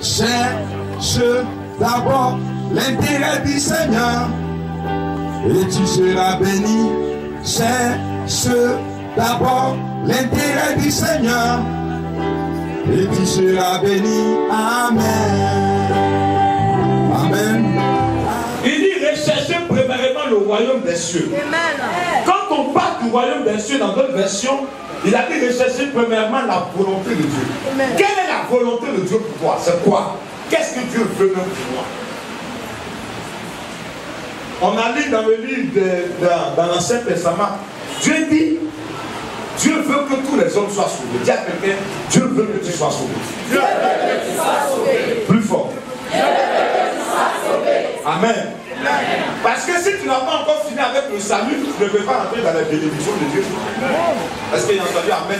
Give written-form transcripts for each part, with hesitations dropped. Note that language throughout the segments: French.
cherche d'abord l'intérêt du Seigneur et tu seras béni. Cherche d'abord l'intérêt du Seigneur et tu seras béni. Amen. Amen. Il dit recherchez premièrement le royaume des cieux. Amen. Quand on parle du royaume des cieux dans d'autres versions, il a dit rechercher premièrement la volonté de Dieu. Amen. Quelle est la volonté de Dieu pour toi? C'est quoi? Qu'est-ce que Dieu veut même pour moi? On a lu dans le livre dans l'Ancien Testament, Dieu dit, Dieu veut que tous les hommes soient sauvés. Dis à quelqu'un, Dieu veut que tu sois sauvé. Dieu veut que tu sois sauvé. Plus fort. Dieu veut que tu sois sauvé. Amen. Parce que si tu n'as pas encore fini avec le salut, tu ne peux pas entrer dans la bénédiction de Dieu. Est-ce qu'il y a entendu Amen?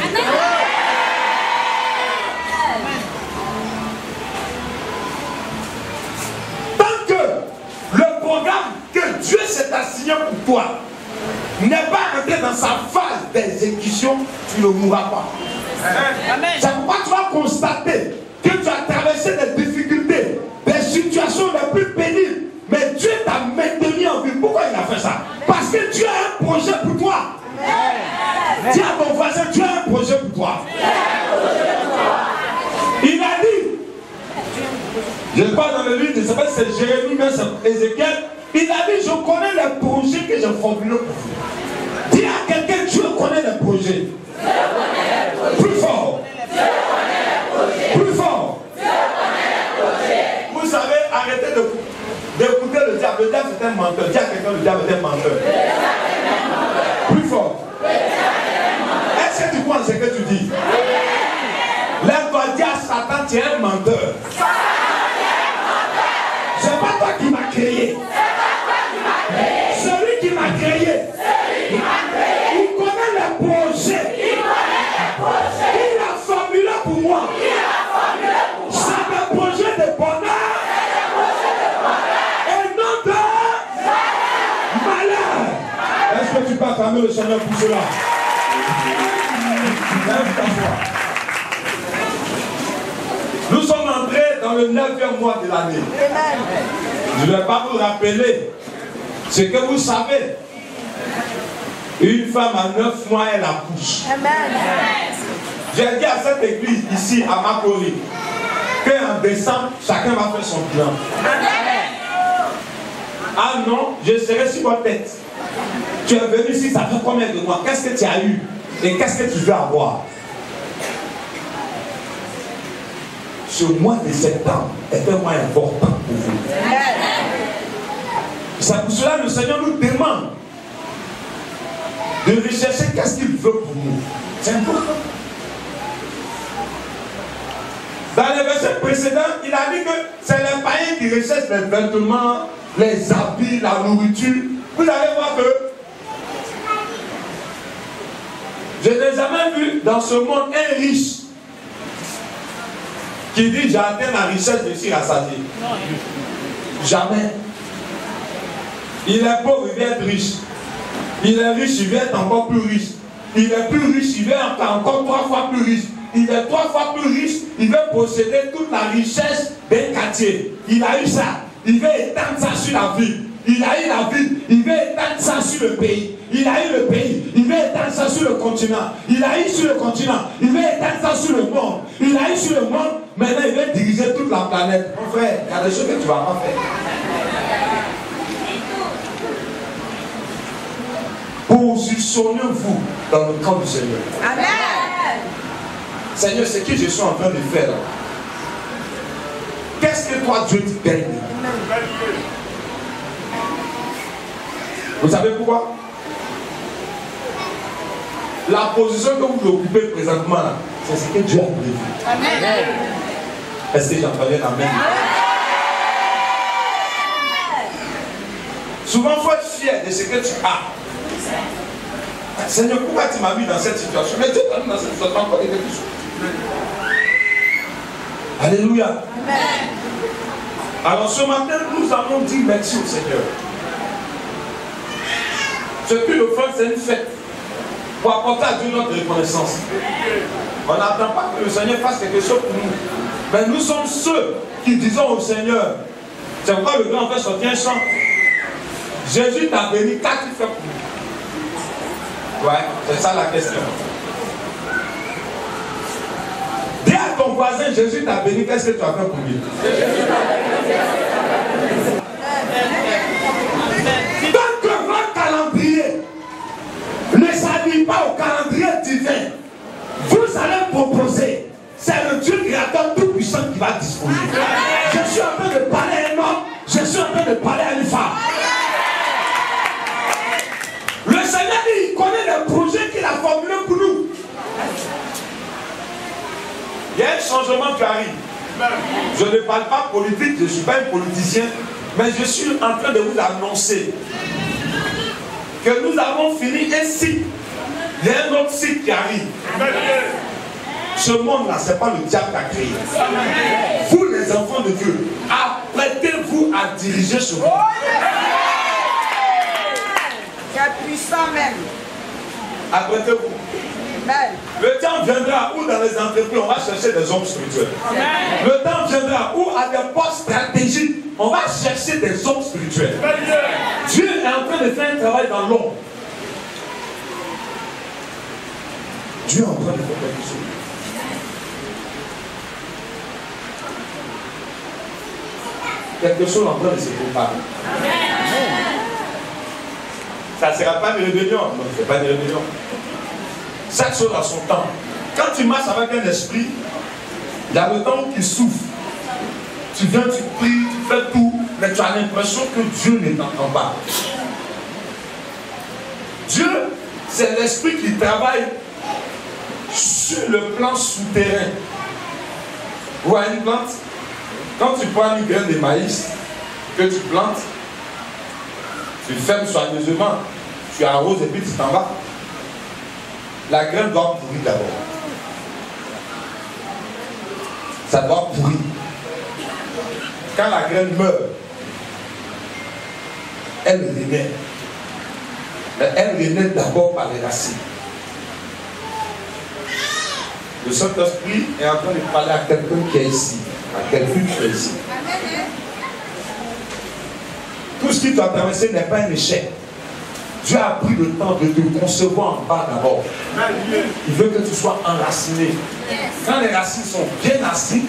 Tant que le programme que Dieu s'est assigné pour toi n'est pas entré dans sa phase d'exécution, tu ne mourras pas. Amen. C'est pourquoi tu vas constater que tu as traversé des difficultés, des situations les plus pénibles. Mais Dieu t'a maintenu en vie. Pourquoi il a fait ça? Parce que Dieu a un projet pour toi. Dis à ton voisin, Dieu a un projet pour toi. Il a dit, je parle dans le livre, je ne sais pas si c'est Jérémie, mais c'est Ézéchiel. Il a dit, je connais les projets que j'ai formulés pour vous. Dis à quelqu'un, Dieu connaît les projets. Plus fort. Plus fort. Vous savez, arrêtez d'écouter le diable. Le diable c'est un menteur. Dis à quelqu'un, le diable est un menteur. Plus fort. Est-ce que tu crois en ce que tu dis? Lève-toi, dis à Satan, tu es un menteur. C'est pas toi qui m'as créé. Celui qui m'a créé. Il connaît les projets. Il a formulé pour moi. C'est un projet de bonheur. Et non de malheur. Est-ce que tu peux acclamer le Seigneur pour cela? Lève ta voix. Nous sommes entrés dans le 9e mois de l'année. Je ne vais pas vous rappeler ce que vous savez. Une femme à 9 mois, elle accouche. J'ai dit à cette église ici, à Makori, qu'en décembre, chacun va faire son bilan. Ah non, je serai sur votre tête. Tu es venu ici, ça fait combien de mois? Qu'est-ce que tu as eu? Et qu'est-ce que tu veux avoir? Ce mois de septembre est un mois important pour vous. C'est pour cela que le Seigneur nous demande de rechercher qu'est-ce qu'il veut pour nous. C'est important. Dans les versets précédents, il a dit que c'est les païens qui recherchent les vêtements, les habits, la nourriture. Vous allez voir que je n'ai jamais vu dans ce monde un riche qui dit j'ai atteint la richesse de Sir Assadi. Jamais. Il est pauvre, il va être riche. Il est riche, il va être encore plus riche. Il est plus riche, il va être encore 3 fois plus riche. Il est 3 fois plus riche, il veut posséder toute la richesse d'un quartier. Il a eu ça. Il veut étendre ça sur la ville. Il a eu la ville, il veut étendre ça sur le pays. Il a eu le pays, il veut étendre ça sur le continent. Il a eu sur le continent, il veut étendre ça sur le monde. Il a eu sur le monde, maintenant il veut diriger toute la planète. Mon frère, il y a des choses que tu vas pas faire. Positionnez-vous dans le camp du Seigneur. Amen. Seigneur, ce que je suis en train de faire, qu'est-ce que toi Dieu te gagne? Vous savez pourquoi? La position que vous occupez présentement, c'est ce que Dieu a prévu. Amen. Est-ce que j'entends bien? Amen. Souvent, il faut être fier de ce que tu as. Seigneur, pourquoi tu m'as mis dans cette situation? Mais Dieu t'a mis dans cette situation encore quelque chose. Alléluia. Amen. Alors ce matin, nous allons dire merci au Seigneur. Ce que le frère, c'est une fête pour apporter à Dieu notre reconnaissance. On n'attend pas que le Seigneur fasse quelque chose pour nous. Mais nous sommes ceux qui disons au Seigneur, c'est pourquoi le grand frère sortit un chant. Jésus t'a béni, qu'as-tu fait pour nous? Ouais, c'est ça la question. Dis à ton voisin, Jésus t'a béni, qu'est-ce que tu as fait pour lui? Donc votre calendrier ne s'habille pas au calendrier divin. Vous allez proposer. C'est le Dieu créateur tout puissant qui va disposer. Je suis en train de parler à un homme, je suis en train de parler à une femme. Le Seigneur dit, il connaît les projets qu'il a formulés pour nous. Il y a un changement qui arrive. Je ne parle pas politique, je ne suis pas un politicien, mais je suis en train de vous annoncer que nous avons fini un cycle. Il y a un autre cycle qui arrive. Ce monde-là, ce n'est pas le diable qui a créé. Vous, les enfants de Dieu, apprêtez-vous à diriger ce monde. C'est puissant même. Apprêtez-vous. Le temps viendra où dans les entreprises, on va chercher des hommes spirituels. Le temps viendra où à des postes stratégiques, on va chercher des hommes spirituels. Dieu est en train de faire un travail dans l'ombre. Dieu est en train de faire quelque chose. Quelque chose en train de se préparer. Ça ne sera pas une rébellion. Non, ce n'est pas une rébellion. Chaque chose a son temps. Quand tu marches avec un esprit, il y a le temps qui souffle. Tu viens, tu pries, tu fais tout, mais tu as l'impression que Dieu ne t'entend pas. Dieu, c'est l'esprit qui travaille sur le plan souterrain. Vous voyez une plante? Quand tu prends une graine de maïs que tu plantes, tu fermes soigneusement, tu arroses et puis tu t'en vas. La graine doit pourrir d'abord. Ça doit pourrir. Quand la graine meurt, elle renaît. Mais elle renaît d'abord par les racines. Le Saint-Esprit est en train de parler à quelqu'un qui est ici. À quelqu'un qui est ici. Tout ce qui t'a traversé n'est pas un échec. Dieu a pris le temps de te concevoir en bas d'abord. Il veut que tu sois enraciné. Quand les racines sont bien assises,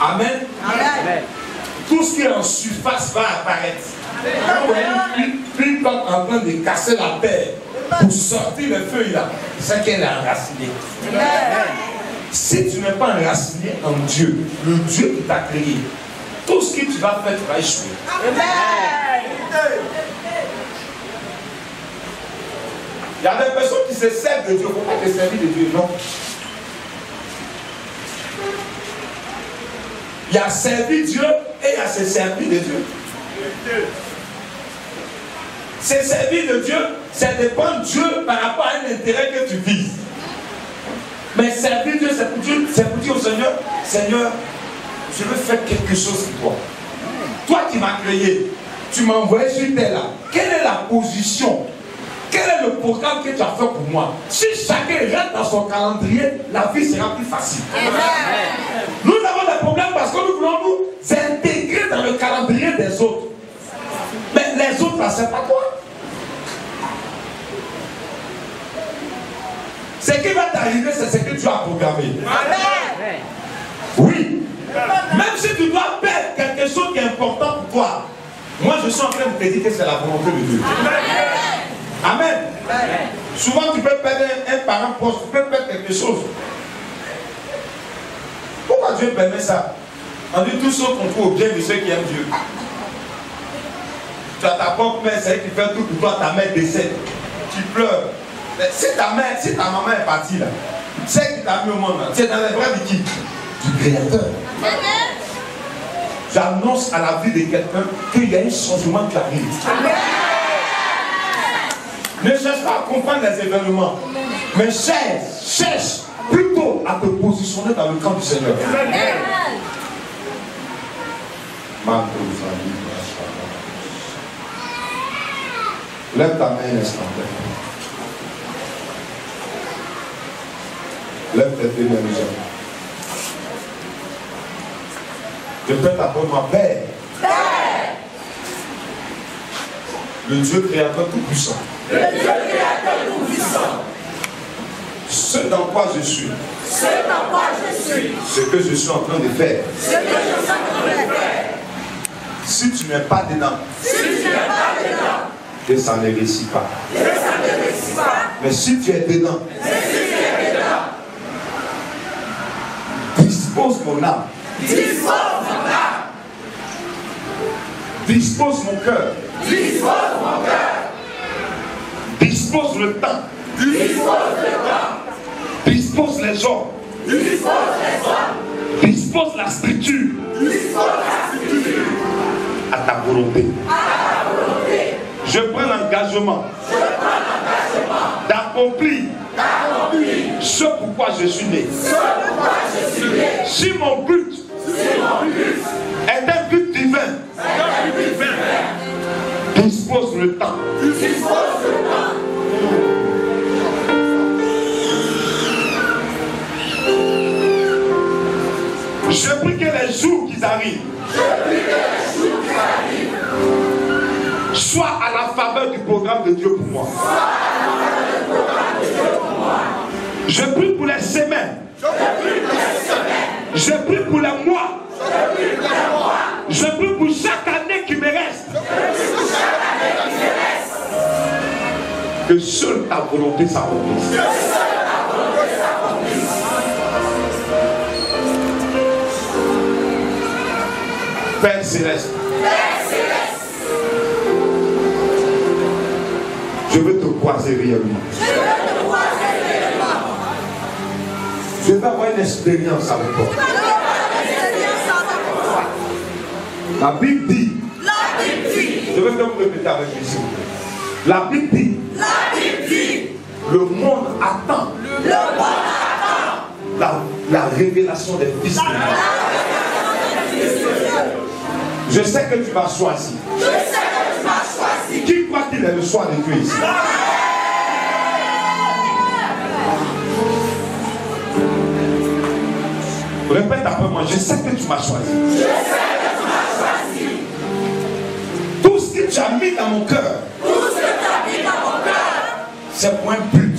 amen. Amen. Tout ce qui est en surface va apparaître. Quand vous voyez une plante en train de casser la terre pour sortir les feuilles là, c'est qu'elle est enracinée. Si tu n'es pas enraciné en Dieu, le Dieu qui t'a créé, tout ce que tu vas faire, tu vas échouer. Il y a des personnes qui se servent de Dieu. Il ne faut pas te servir de Dieu, non. Il y a servi Dieu et il y a se servir de Dieu. Se servir de Dieu, c'est dépendre de Dieu par rapport à un intérêt que tu vises. Mais servir Dieu, c'est pour dire au Seigneur, Seigneur, je veux faire quelque chose pour toi. Toi qui m'as créé, tu m'as envoyé sur terre là. Quelle est la position? Quel est le programme que tu as fait pour moi? Si chacun rentre dans son calendrier, la vie sera plus facile. Nous avons des problèmes parce que nous voulons nous intégrer dans le calendrier des autres. Mais les autres, là, c'est pas toi. Ce qui va t'arriver, c'est ce que tu as programmé. Amen. Oui. Même si tu dois perdre quelque chose qui est important pour toi, moi je suis en train de te dire que c'est la volonté de Dieu. Amen. Amen. Souvent tu peux perdre un parent proche, tu peux perdre quelque chose. Pourquoi Dieu permet ça? On dit tous ceux qu'on trouve bien de ceux qui aiment Dieu. Tu as ta propre mère, c'est elle qui fait tout pour toi, ta mère décède. Tu pleures. Mais si ta maman est partie là, c'est qui t'a mis au monde là, tu es dans les bras de qui? Du Créateur. J'annonce à la vie de quelqu'un qu'il y a un changement qui arrive. Ne cherche pas à comprendre les événements, mais cherche plutôt à te positionner dans le camp du Seigneur. Lève ta main un instant. Lève tes deux mains. Répète après moi, Père. Le Dieu créateur tout-puissant. Le Dieu créateur tout-puissant. Ce dans quoi je suis. Ce dans quoi je suis. Ce que je suis en train de faire. Ce que je suis en train de faire. Si tu n'es pas dedans. Si tu n'es pas dedans. Que ça ne réussit pas. Que ça ne réussit pas. Mais si tu es dedans. Mais si tu es dedans. Dispose mon âme. Dispose mon âme. Dispose mon cœur. Dispose mon cœur. Dispose le temps. Dispose le temps. Dispose les hommes. Dispose les hommes. Dispose la structure. Dispose la structure. À ta volonté. À ta volonté. Je prends l'engagement. Je prends l'engagement. D'accomplir. D'accomplir. Ce pourquoi je suis né. Ce pourquoi je suis né. Si mon but. Si mon but. Est un but divin. Est un but divin. Dispose le temps. Dispose le temps. Je prie que les jours qui arrivent soient à la faveur du programme de Dieu pour moi. Je prie pour les semaines. Je prie pour les mois. Je prie pour chaque année qui me reste. Que seule ta volonté s'accomplisse. Père céleste. Je veux te croiser réellement. Je veux avoir une expérience avec toi. La Bible dit. Je veux que vous répétez avec moi ici. La Bible dit. Le monde attend. La révélation des fils de Dieu. Je sais que tu vas choisir. Qui croit qu'il est le choix de Dieu ici? Répète après moi, je sais que tu m'as choisi. Tout ce que tu as mis dans mon cœur, c'est pour un but.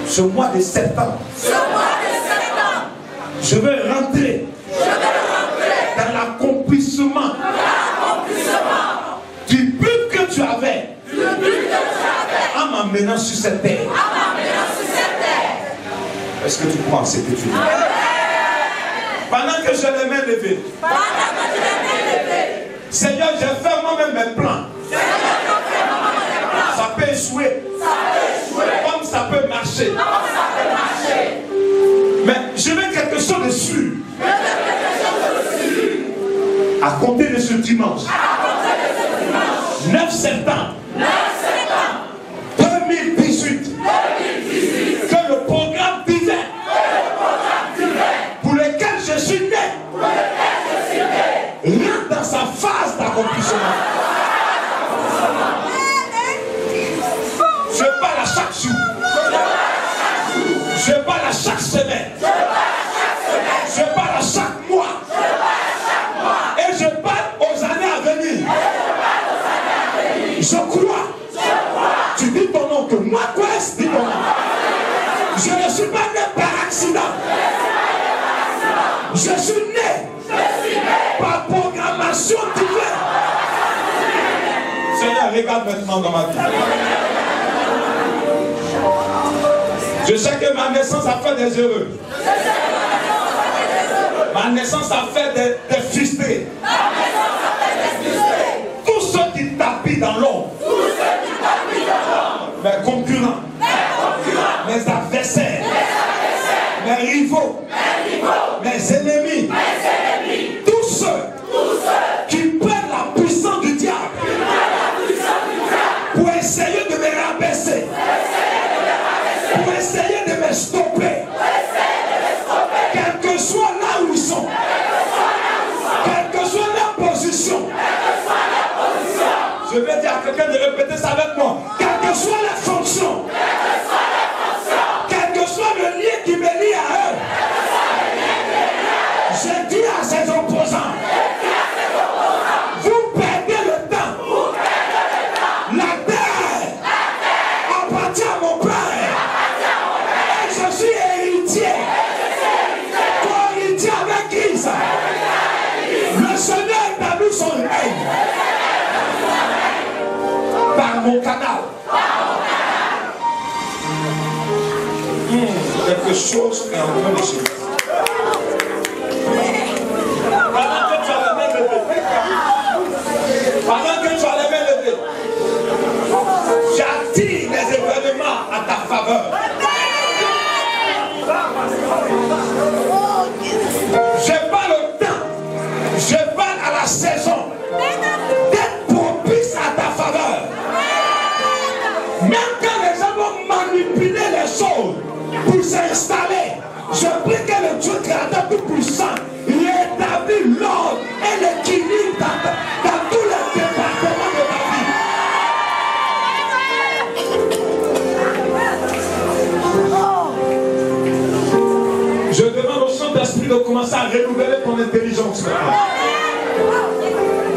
Ce mois de septembre, je veux rentrer dans l'accomplissement du but que tu avais en m'amenant sur cette terre. Est-ce que tu crois en ce que tu dis? Pendant que je les mains levées, Seigneur, j'ai fait moi-même mes plans. Ça peut échouer, comme ça peut marcher. Mais je veux quelque chose de sûr. À compter de ce dimanche, 9 septembre 2018, que le programme divin pour lequel je suis né rentre dans sa phase d'accomplissement. Je parle à chaque jour. Je parle à chaque semaine. Je parle à chaque mois. Et je parle aux années à venir. Je crois. Tu dis ton nom que moi, quoi est-ce que dis ton nom? Je ne suis pas né par accident. Je suis né par programmation divine. Seigneur, regarde maintenant dans ma vie. Je sais que ma naissance a fait des heureux. Ma naissance a fait des frustrés. Tous ceux qui tapent dans l'ombre, mes concurrents, mes adversaires, mes rivaux, mes ennemis, tous ceux qui prennent la puissance du diable pour essayer de me rabaisser, pour essayer de me stopper, quel que soit là où ils sont, quelle que soit leur position. Je vais dire à quelqu'un de répéter ça avec moi. Quelle que soit la fonction, quel que soit le lien qui me lie à eux, mon canal. Quelque chose est en train de se faire. Pendant que tu as les mains levées, j'attire les événements à ta faveur. Je pas le temps, je parle à la saison d'être propice à ta faveur. Même quand les gens vont manipuler les choses pour s'installer, je prie que le Dieu créateur tout-puissant rétablit l'ordre et l'équilibre dans tous les départements de ma vie. Je demande au Saint-Esprit de commencer à renouveler ton intelligence.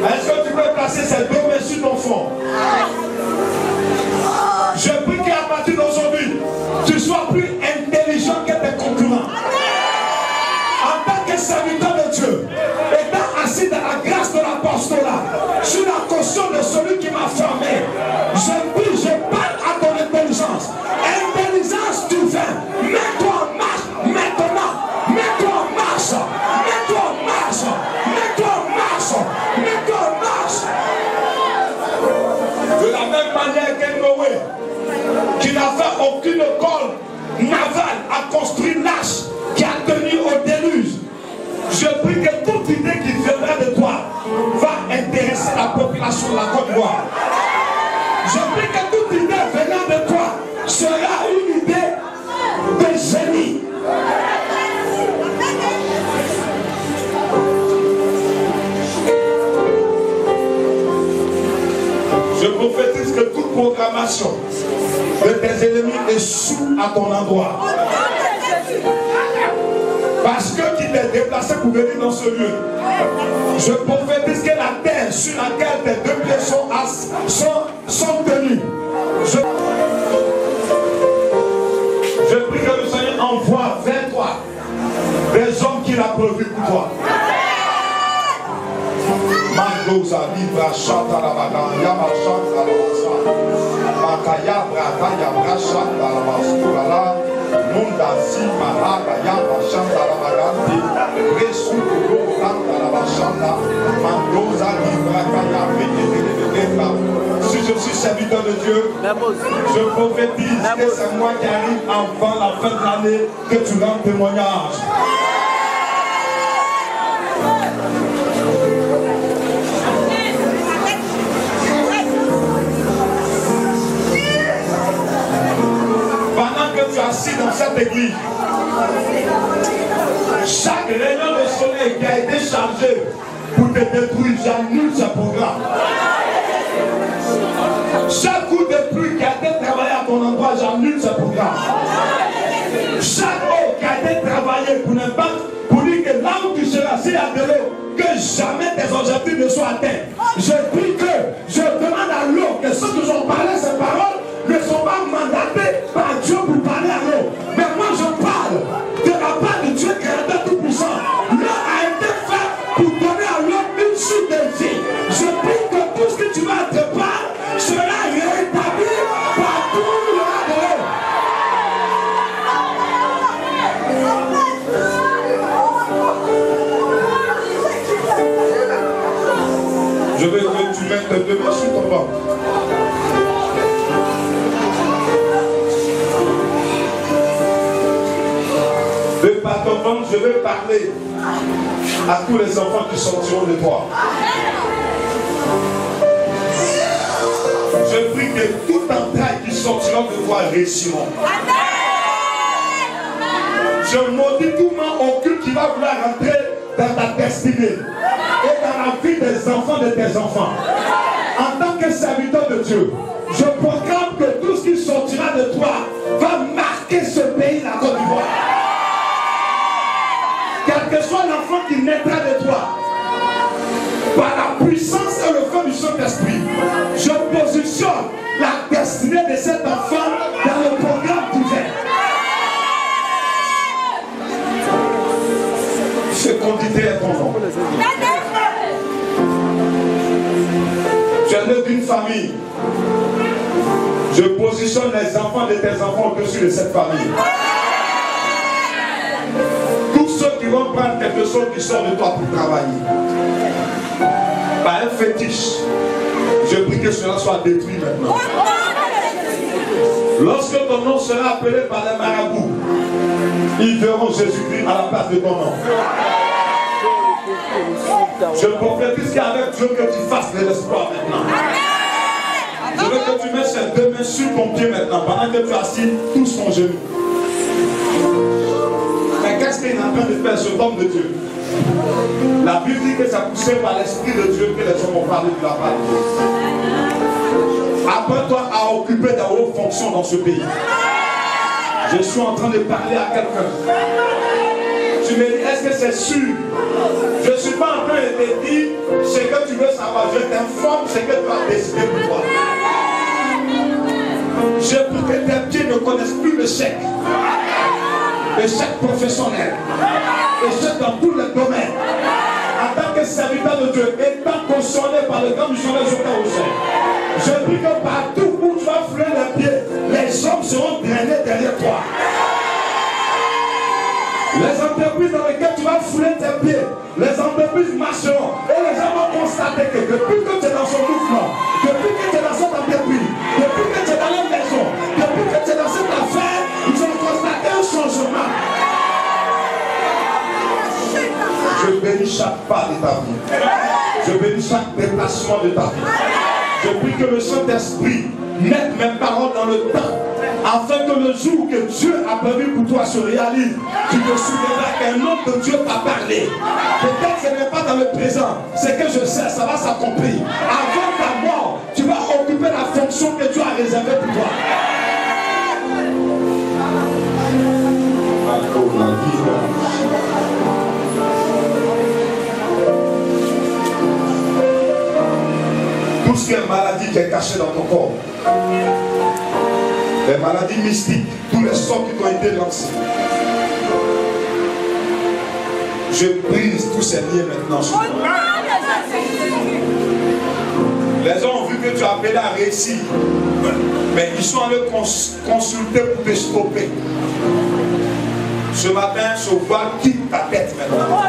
Est-ce que tu peux placer ces deux mains sur ton front? Je prie qu'à partir d'aujourd'hui, tu sois plus intelligent que tes concurrents. En tant que serviteur de Dieu, étant assis dans la grâce de l'apostolat, sur la caution de celui qui m'a formé, je prie, je parle à ton intelligence. Intelligence du vin, mets-toi en marche maintenant. Mets-toi en marche. Mets-toi en marche. Mets-toi en marche. Mets-toi en marche. De la même manière que Noé, qui n'avait aucune école navale à construire l'arche qui a tenu au déluge, je prie que toute idée qui viendra de toi va intéresser la population de la Côte d'Ivoire. Je prie que toute idée venant de toi sera une idée de génie. Je prophétise que toute programmation de tes ennemis échoue à ton endroit. Parce que tu t'es déplacé pour venir dans ce lieu. Je prophétise que la terre sur laquelle tes deux pieds sont tenus. Je prie que le Seigneur envoie vers toi des hommes qu'il a prévus pour toi. Mandoza libra chanta la baganda, yama chanta la basa, makaya brata yabra chanta la basura la, munda si malaga yama chanta la bagandi, resu kuro chanta la basanda, mandoza libra kaya vete. Si je suis serviteur de Dieu, je prophétise que c'est moi qui arrive avant la fin de l'année que tu rends témoignage. Assis dans cette église, chaque rayon de soleil qui a été chargé pour te détruire, j'annule ce programme. Chaque coup de pluie qui a été travaillé à ton endroit, j'annule ce programme. Chaque eau qui a été travaillée pour ne pas, pour dire que là où tu seras, s'il y a de l'eau, que jamais tes objectifs ne soient atteints. Je prie que, je demande à l'eau que ceux qui ont parlé ces paroles ne sont pas mandatés par Dieu pour parler à l'eau. Mais moi je parle de la part de Dieu créateur tout-puissant. L'eau a été faite pour donner à l'eau une chute de vie. Je prie que tout ce que tu vas te parler sera rétabli partout où il y aura de l'eau. Je veux que tu mettes tes deux mains sur ton banc. Par ton ventre, je vais parler à tous les enfants qui sortiront de toi. Je prie que tout entraille qui sortira de toi réussiront. Je maudis tout mal occulte qui va vouloir rentrer dans ta destinée et dans la vie des enfants de tes enfants. En tant que serviteur de Dieu, je proclame que tout ce qui sortira de toi va marquer ce pays, la Côte d'Ivoire. Quel que soit l'enfant qui naîtra de toi, par la puissance et le feu du Saint-Esprit, je positionne la destinée de cet enfant dans le programme divin. Fécondité est ton nom. Tu es né d'une famille Je positionne les enfants de tes enfants au-dessus de cette famille. Tous ceux qui vont prendre quelque chose qui sort de toi pour travailler. Par un fétiche, je prie que cela soit détruit maintenant. Lorsque ton nom sera appelé par les marabouts, ils verront Jésus-Christ à la place de ton nom. Je prophétise qu'avec Dieu que tu fasses de l'espoir maintenant. Je veux que tu mettes ces deux mains sur ton pied maintenant, pendant que tu es assis, touche ton genou. Mais qu'est-ce qu'il est en train de faire cet homme de Dieu? La Bible dit que c'est poussé par l'Esprit de Dieu que les hommes ont parlé de la part de Dieu. Apprends-toi à occuper des hautes fonctions dans ce pays. Je suis en train de parler à quelqu'un. Tu me dis, est-ce que c'est sûr? Je ne suis pas en train de te dire ce que tu veux savoir. Je t'informe ce que tu as décidé pour toi. Je veux que tes pieds ne connaissent plus le chèque. Le chèque professionnel. Le chèque dans tous les domaines. En tant que serviteur de Dieu, étant concerné par le grand missionnaire au ciel. Je prie que partout où tu vas fouler les pieds, les hommes seront drainés derrière toi. Les entreprises dans lesquelles tu vas fouler tes pieds, les entreprises marcheront. Et les gens vont constater que depuis que tu es dans son mouvement, depuis que tu es dans cette entreprise, depuis que tu es dans la maison, depuis que tu es dans cette affaire, ils ont constaté un changement. Je bénis chaque pas de ta vie. Je bénis chaque déplacement de ta vie. Je prie que le Saint-Esprit mette mes paroles dans le temps, afin que le jour que Dieu a prévu pour toi se réalise, tu te souviendras qu'un homme de Dieu t'a parlé. Peut-être que ce n'est pas dans le présent, c'est que je sais, ça va s'accomplir. Avant ta mort, tu vas occuper la fonction que Dieu a réservée pour toi. Tout ce qui est maladie qui est caché dans ton corps, les maladies mystiques, tous les sorts qui t'ont été lancés, je brise tous ces liens maintenant sur toi. Les gens ont vu que tu as appelé à réussir, mais ils sont allés consulter pour te stopper. Ce matin, je vois quitte ta tête maintenant.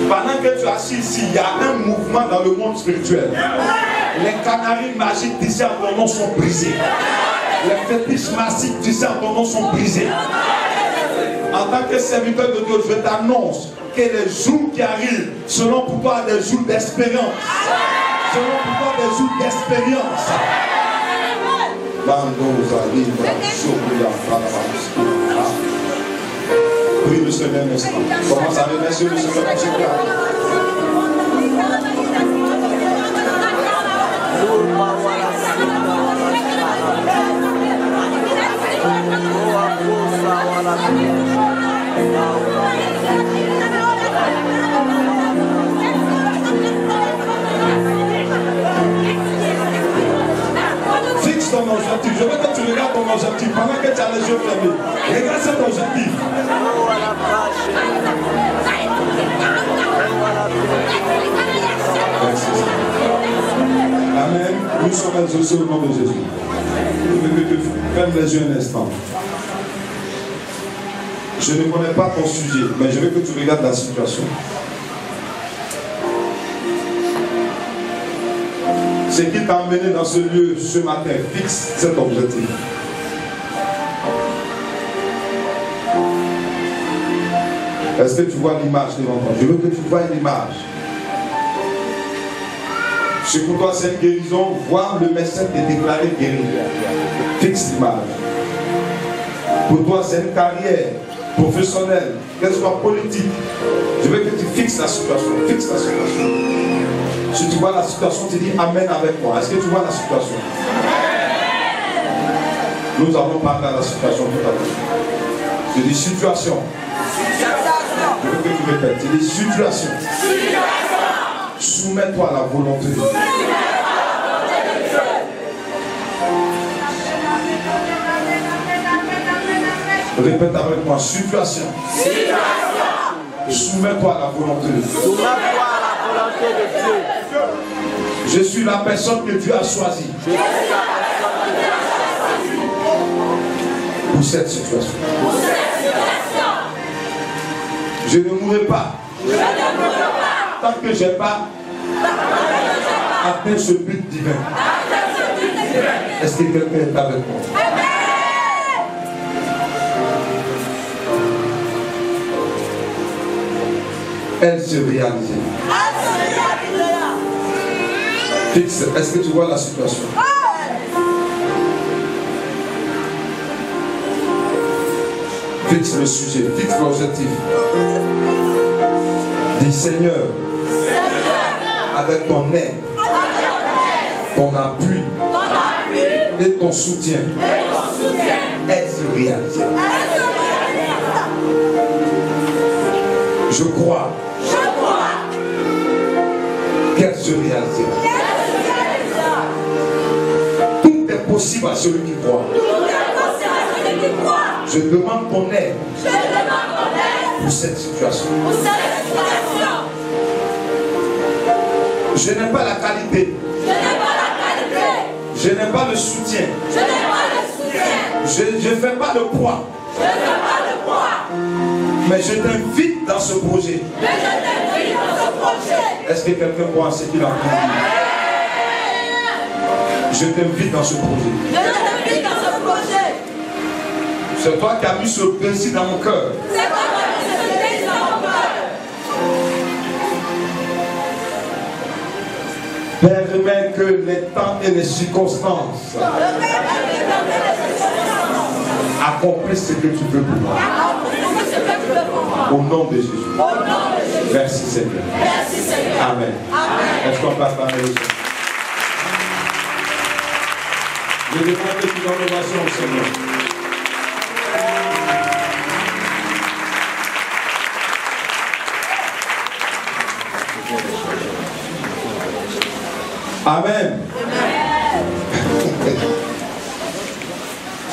Pendant que tu es assis ici, il y a un mouvement dans le monde spirituel. Les canaries magiques d'ici à ton nom sont brisés. Les fétiches massifs d'ici à ton nom sont brisés. En tant que serviteur de Dieu, je t'annonce que les jours qui arrivent seront pour toi des jours d'espérance. Seront pour toi des jours d'expérience. Prie le Seigneur un instant. Commence à remercier le Seigneur pour ce qu'il a. Fixe ton objectif. Je veux que tu regardes ton objectif pendant que tu as les yeux fermés. Regarde cet objectif. Amen. Nous sommes exaucés au nom de Jésus. Je veux que tu fermes les yeux un instant. Je ne connais pas ton sujet, mais je veux que tu regardes la situation. Ce qui t'a emmené dans ce lieu ce matin, fixe cet objectif. Est-ce que tu vois l'image devant toi? Je veux que tu vois l'image. Ce pour toi c'est une guérison, voir le médecin te déclarer guéri. Fixe l'image. Pour toi c'est une carrière professionnelle, qu'elle soit politique. Je veux que tu fixes la situation. Fixe la situation. Si tu vois la situation, tu dis Amen avec moi. Est-ce que tu vois la situation? Nous avons parlé de la situation tout à l'heure. Je dis situation. Je veux que tu répètes. Je dis situation. Soumets-toi à la volonté de Dieu. Répète avec moi. Situation. Soumets-toi à la volonté de Dieu. Je suis la personne que Dieu a choisie pour cette situation. Je ne mourrai pas. Tant que je n'ai pas atteint ce but divin. Est-ce que quelqu'un est avec moi? Elle se réalisait. Fixe, est-ce que tu vois la situation? Fixe le sujet, fixe l'objectif. Dis Seigneur, avec ton aide, ton appui et ton soutien, elle se réalise. Je crois qu'elle se réalise. Tout est possible à celui qui croit. Je demande ton aide pour cette situation. Je n'ai pas la qualité. Je n'ai pas le soutien. Je ne fais pas le poids. Mais je t'invite dans ce projet. Est-ce que quelqu'un croit à ce qu'il a entendu? Je t'invite dans ce projet. C'est toi qui as mis ce principe dans mon cœur. Permets que les temps et les circonstances accomplissent ce que tu veux pour moi. Au nom de Jésus. Merci Seigneur. Amen. Est-ce qu'on passe par les gens? Je demande une innovation au Seigneur. Amen.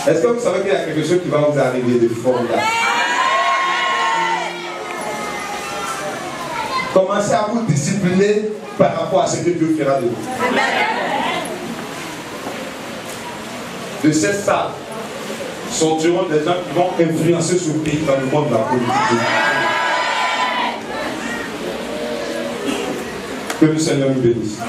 Est-ce que vous savez qu'il y a quelque chose qui va vous arriver de formidable? Commencez à vous discipliner par rapport à ce que Dieu fera de vous. De cette salle sortiront des gens qui vont influencer ce pays dans le monde de la politique. Que le Seigneur nous bénisse.